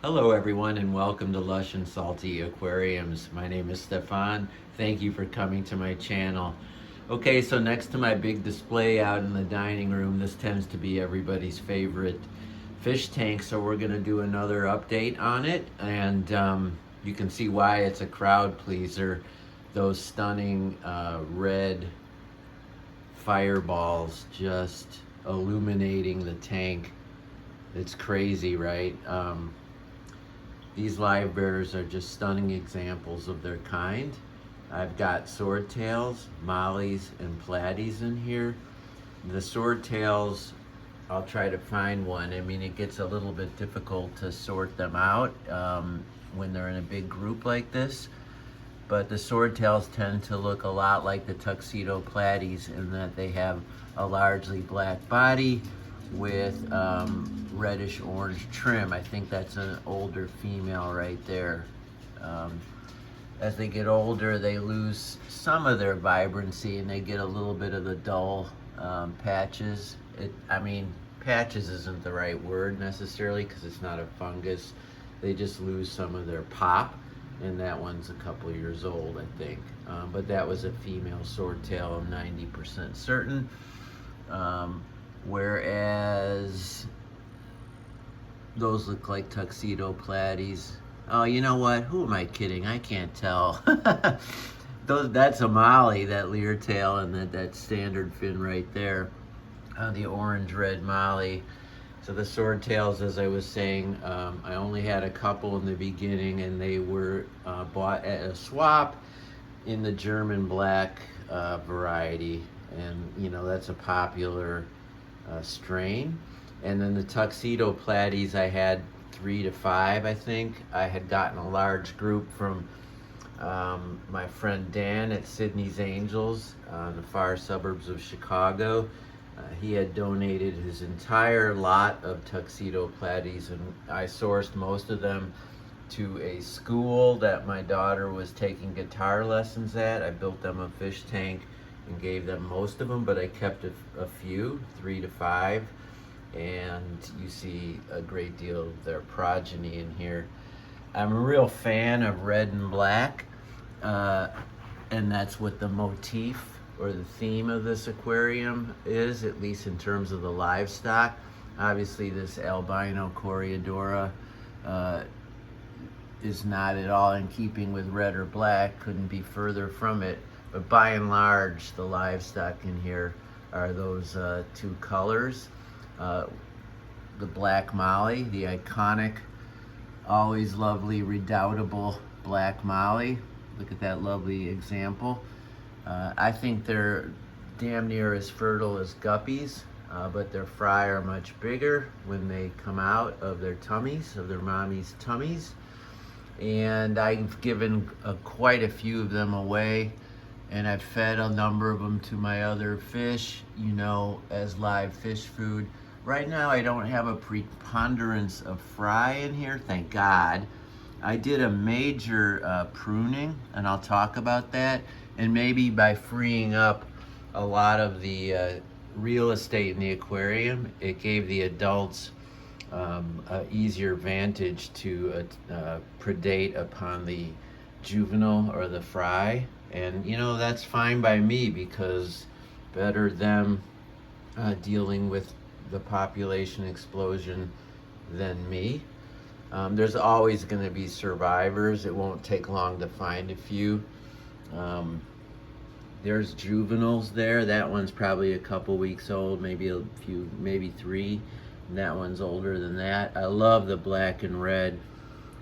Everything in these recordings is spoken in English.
Hello, everyone, and welcome to Lush and Salty Aquariums. My name is Stefan. Thank you for coming to my channel. Okay, so next to my big display out in the dining room, this tends to be everybody's favorite fish tank, so we're going to do another update on it, and you can see why it's a crowd pleaser. Those stunning red fireballs just illuminating the tank. It's crazy, right? These Livebearers are just stunning examples of their kind. I've got swordtails, mollies, and platies in here. The swordtails, I'll try to find one. I mean, it gets a little bit difficult to sort them out when they're in a big group like this. But the swordtails tend to look a lot like the tuxedo platies in that they have a largely black body with reddish orange trim. I think that's an older female right there. As they get older, they lose some of their vibrancy and they get a little bit of the dull patches. Patches isn't the right word necessarily because it's not a fungus. They just lose some of their pop, and that one's a couple years old, I think. But that was a female swordtail, I'm 90% certain. Whereas those look like tuxedo platies. Oh, you know what? Who am I kidding? I can't tell. That's a molly, that leer tail, and that standard fin right there. The orange-red molly. So the swordtails, as I was saying, I only had a couple in the beginning, and they were bought at a swap in the German black variety, and that's a popular strain. And then the tuxedo platies, I had 3 to 5, I think. I had gotten a large group from my friend Dan at Sydney's Angels in the far suburbs of Chicago. He had donated his entire lot of tuxedo platies, and I sourced most of them to a school that my daughter was taking guitar lessons at. I built them a fish tank and gave them most of them, but I kept a few, 3 to 5, and you see a great deal of their progeny in here. I'm a real fan of red and black, and that's what the motif or the theme of this aquarium is, at least in terms of the livestock. Obviously, this albino Coreodora is not at all in keeping with red or black, couldn't be further from it. But by and large, the livestock in here are those two colors. The black molly, the iconic, always lovely, redoubtable black molly. Look at that lovely example. I think they're damn near as fertile as guppies, but their fry are much bigger when they come out of their tummies, of their mommy's tummies. And I've given quite a few of them away, and I've fed a number of them to my other fish, as live fish food. Right now I don't have a preponderance of fry in here, thank God. I did a major pruning, and I'll talk about that. And maybe by freeing up a lot of the real estate in the aquarium, it gave the adults an easier vantage to predate upon the juvenile or the fry. And that's fine by me, because better them dealing with the population explosion than me. There's always going to be survivors. It won't take long to find a few. There's juveniles there. That one's probably a couple weeks old, maybe a few, maybe 3. And that one's older than that. I love the black and red.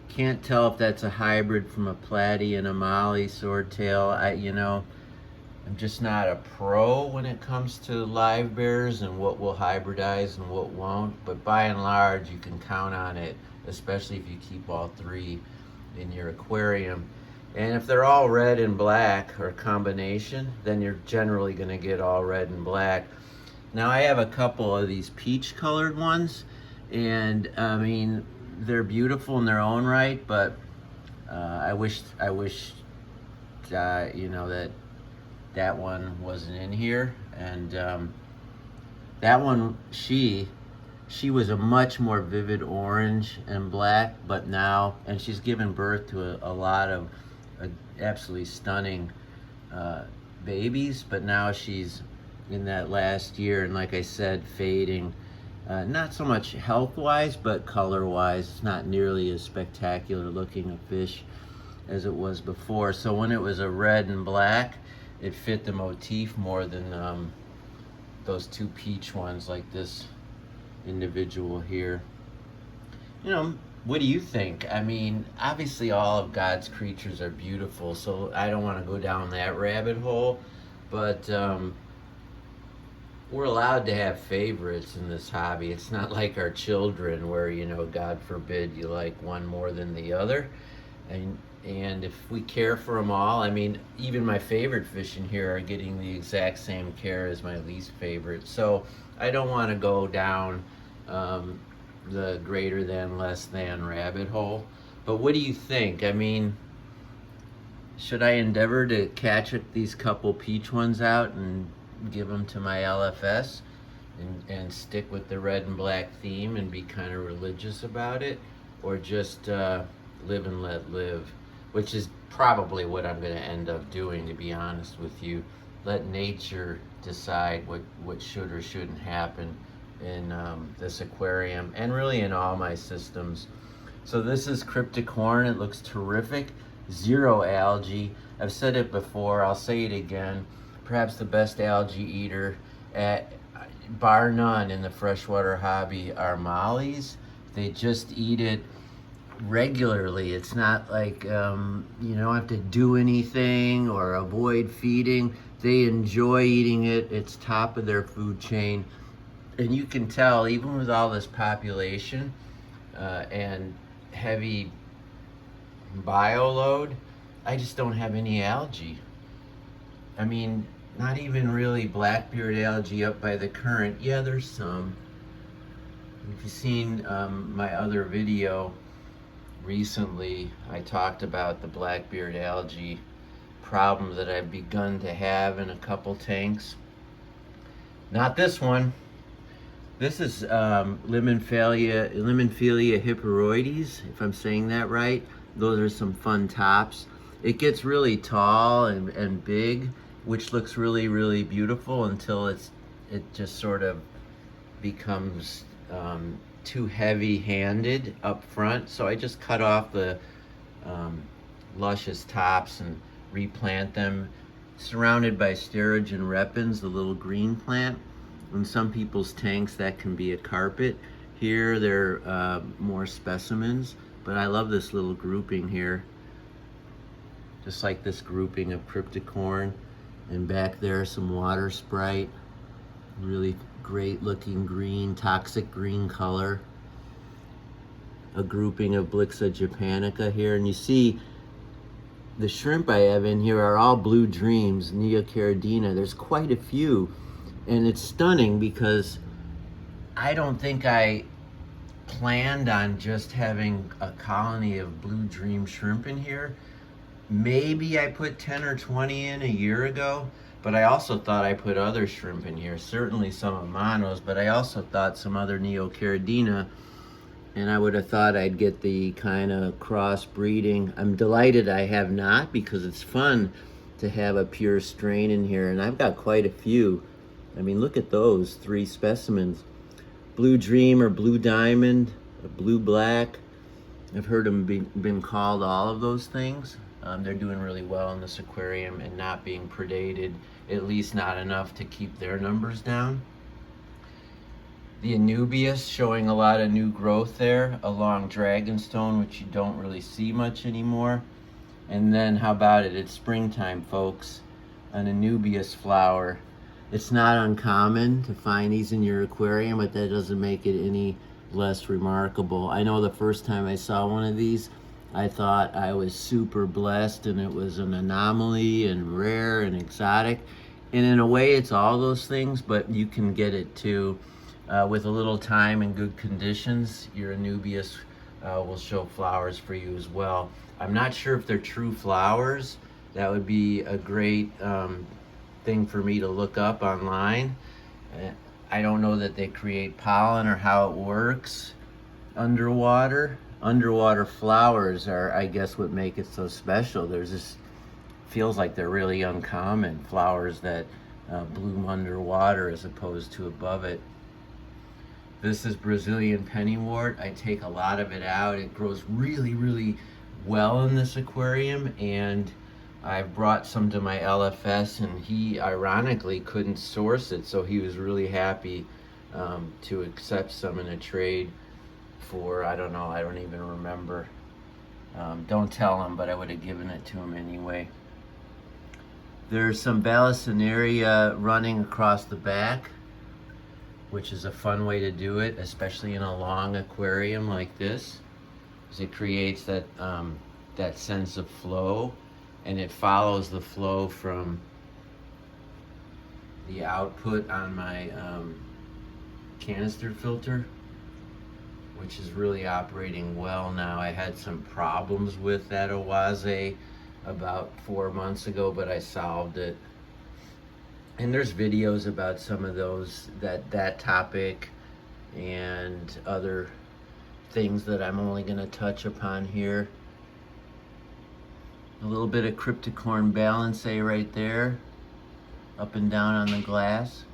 Can't tell if that's a hybrid from a platy and a molly swordtail. I'm just not a pro when it comes to Livebearers and what will hybridize and what won't. But by and large, you can count on it, especially if you keep all 3 in your aquarium. And if they're all red and black, or a combination, then you're generally going to get all red and black. Now I have a couple of these peach colored ones, and they're beautiful in their own right, but I wish that one wasn't in here. And that one, she she was a much more vivid orange and black, but now, and she's given birth to a lot of absolutely stunning babies, but now she's in that last year, and like I said, fading. Not so much health-wise, but color-wise. It's not nearly as spectacular looking a fish as it was before. So when it was a red and black, it fit the motif more than those two peach ones like this individual here. You know, what do you think? I mean, obviously all of God's creatures are beautiful, so I don't want to go down that rabbit hole, but we're allowed to have favorites in this hobby. It's not like our children where, you know, God forbid you like one more than the other. And if we care for them all, I mean, even my favorite fish in here are getting the exact same care as my least favorite. So I don't want to go down the greater than, less than rabbit hole. But what do you think? I mean, should I endeavor to catch these couple peach ones out and give them to my LFS and stick with the red and black theme and be kind of religious about it, or just live and let live, which is probably what I'm going to end up doing, to be honest with you. Let nature decide what should or shouldn't happen in this aquarium, and really in all my systems. So this is cryptic horn. It looks terrific. Zero algae. I've said it before, I'll say it again. Perhaps the best algae eater, bar none, in the freshwater hobby are mollies. They just eat it regularly. It's not like you don't have to do anything or avoid feeding. They enjoy eating it. It's top of their food chain. And you can tell, even with all this population and heavy bio load, I just don't have any algae. I mean, not even really blackbeard algae up by the current. Yeah, there's some. If you've seen my other video recently, I talked about the blackbeard algae problem that I've begun to have in a couple tanks. Not this one. This is Limonphilia hyperoides, if I'm saying that right. Those are some fun tops. It gets really tall and big, which looks really, really beautiful until it just sort of becomes too heavy-handed up front. So I just cut off the luscious tops and replant them, surrounded by sterogen repens, the little green plant. In some people's tanks, that can be a carpet. Here, they're more specimens, but I love this little grouping here. Just like this grouping of cryptic horn. And back there, some water sprite. Really great looking green, toxic green color. A grouping of Blixa japonica here. And you see, the shrimp I have in here are all blue dreams, Neocaridina. There's quite a few. And it's stunning because I don't think I planned on just having a colony of blue dream shrimp in here. Maybe I put 10 or 20 in a year ago, but I also thought I put other shrimp in here, certainly some Amanos, but I also thought some other Neocaridina, and I would have thought I'd get the kind of cross breeding. I'm delighted I have not, because it's fun to have a pure strain in here, and I've got quite a few. I mean, look at those 3 specimens. Blue Dream or Blue Diamond, Blue Black. I've heard them been called all of those things. They're doing really well in this aquarium and not being predated, at least not enough to keep their numbers down. The Anubias showing a lot of new growth there along Dragonstone, which you don't really see much anymore. And then how about it? It's springtime, folks. An Anubias flower. It's not uncommon to find these in your aquarium, but that doesn't make it any less remarkable. I know the first time I saw one of these, I thought I was super blessed and it was an anomaly and rare and exotic. And in a way, it's all those things, but you can get it too. With a little time and good conditions, your Anubias will show flowers for you as well. I'm not sure if they're true flowers. That would be a great thing for me to look up online. I don't know that they create pollen or how it works underwater. Underwater flowers are, I guess, what make it so special. There's this, feels like they're really uncommon flowers that bloom underwater as opposed to above it. This is Brazilian pennywort. I take a lot of it out. It grows really, really well in this aquarium, and I brought some to my LFS, and he ironically couldn't source it, so he was really happy to accept some in a trade for, I don't know, I don't even remember. Don't tell him, but I would have given it to him anyway. There's some Balasinaria running across the back, which is a fun way to do it, especially in a long aquarium like this, because it creates that that sense of flow, and it follows the flow from the output on my canister filter, which is really operating well now. I had some problems with that Oase about 4 months ago, but I solved it. And there's videos about some of those, that topic and other things that I'm only going to touch upon here. A little bit of crypticorn balance right there, up and down on the glass.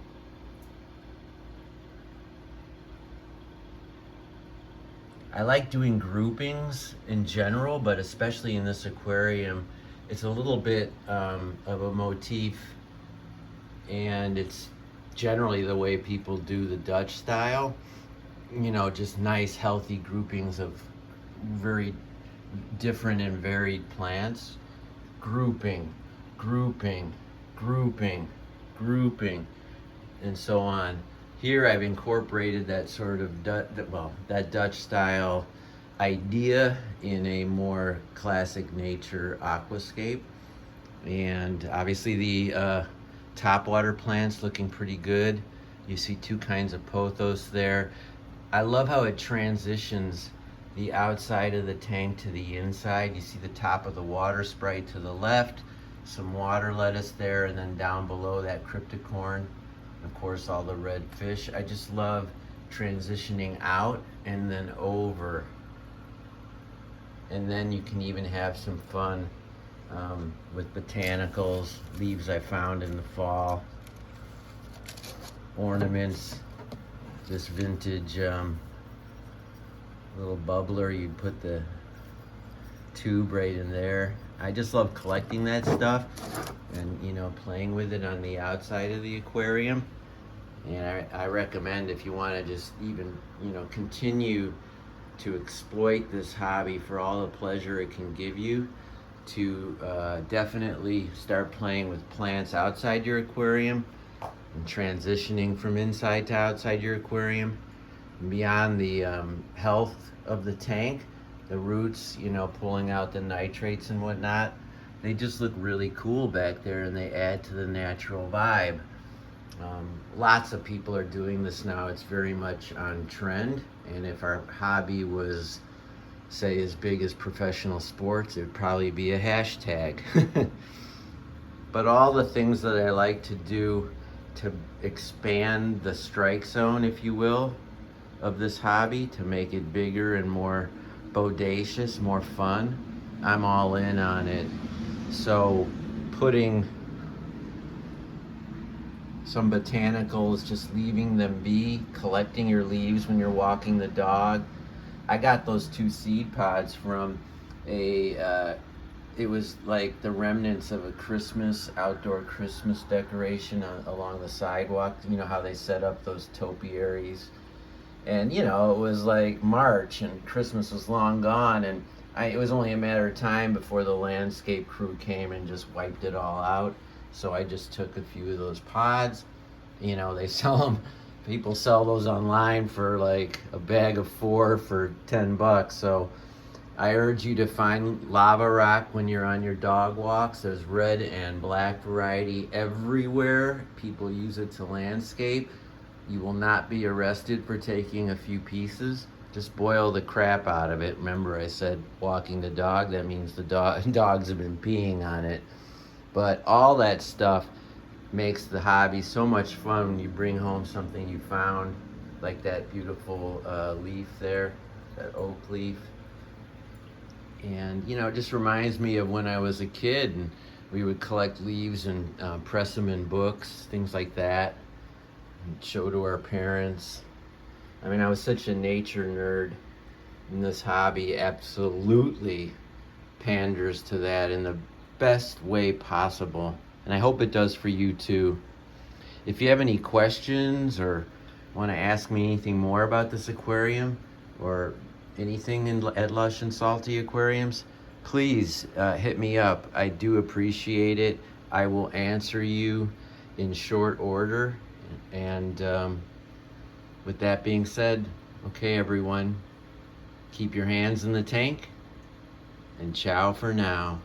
I like doing groupings in general, but especially in this aquarium, it's a little bit of a motif, and it's generally the way people do the Dutch style. You know, just nice, healthy groupings of very different and varied plants. Grouping, grouping, grouping, grouping, and so on. Here I've incorporated that sort of that Dutch style idea in a more classic nature aquascape. And obviously the topwater plants looking pretty good. You see two kinds of pothos there. I love how it transitions the outside of the tank to the inside. You see the top of the water sprite to the left, some water lettuce there, and then down below that crypticorn, of course, all the red fish. I just love transitioning out and then over. And then you can even have some fun with botanicals, leaves I found in the fall, ornaments, this vintage little bubbler. You'd put the tube right in there. I just love collecting that stuff and, you know, playing with it on the outside of the aquarium. And I recommend, if you want to just even, you know, continue to exploit this hobby for all the pleasure it can give you, to definitely start playing with plants outside your aquarium and transitioning from inside to outside your aquarium. And beyond the health of the tank, the roots, you know, pulling out the nitrates and whatnot, they just look really cool back there, and they add to the natural vibe. Lots of people are doing this now. It's very much on trend, and if our hobby was, say, as big as professional sports, it would probably be a hashtag. But all the things that I like to do to expand the strike zone, if you will, of this hobby, to make it bigger and more bodacious, more fun, I'm all in on it. So putting some botanicals, just leaving them be, collecting your leaves when you're walking the dog. I got those 2 seed pods from a it was like the remnants of a outdoor Christmas decoration along the sidewalk. You know how they set up those topiaries, and you know, it was like March and Christmas was long gone, and it was only a matter of time before the landscape crew came and just wiped it all out. So I just took a few of those pods. You know, they sell them, people sell those online for like a bag of 4 for $10. So I urge you to find lava rock when you're on your dog walks. There's red and black variety everywhere. People use it to landscape. You will not be arrested for taking a few pieces. Just boil the crap out of it. Remember, I said walking the dog, that means the dogs have been peeing on it. But all that stuff makes the hobby so much fun when you bring home something you found, like that beautiful leaf there, that oak leaf. And it just reminds me of when I was a kid and we would collect leaves and press them in books, things like that, and show to our parents. I mean, I was such a nature nerd, and this hobby absolutely panders to that in the best way possible. And I hope it does for you too. If you have any questions or want to ask me anything more about this aquarium or anything at Lush and Salty Aquariums, please hit me up. I do appreciate it. I will answer you in short order. And with that being said, okay, everyone, keep your hands in the tank, and ciao for now.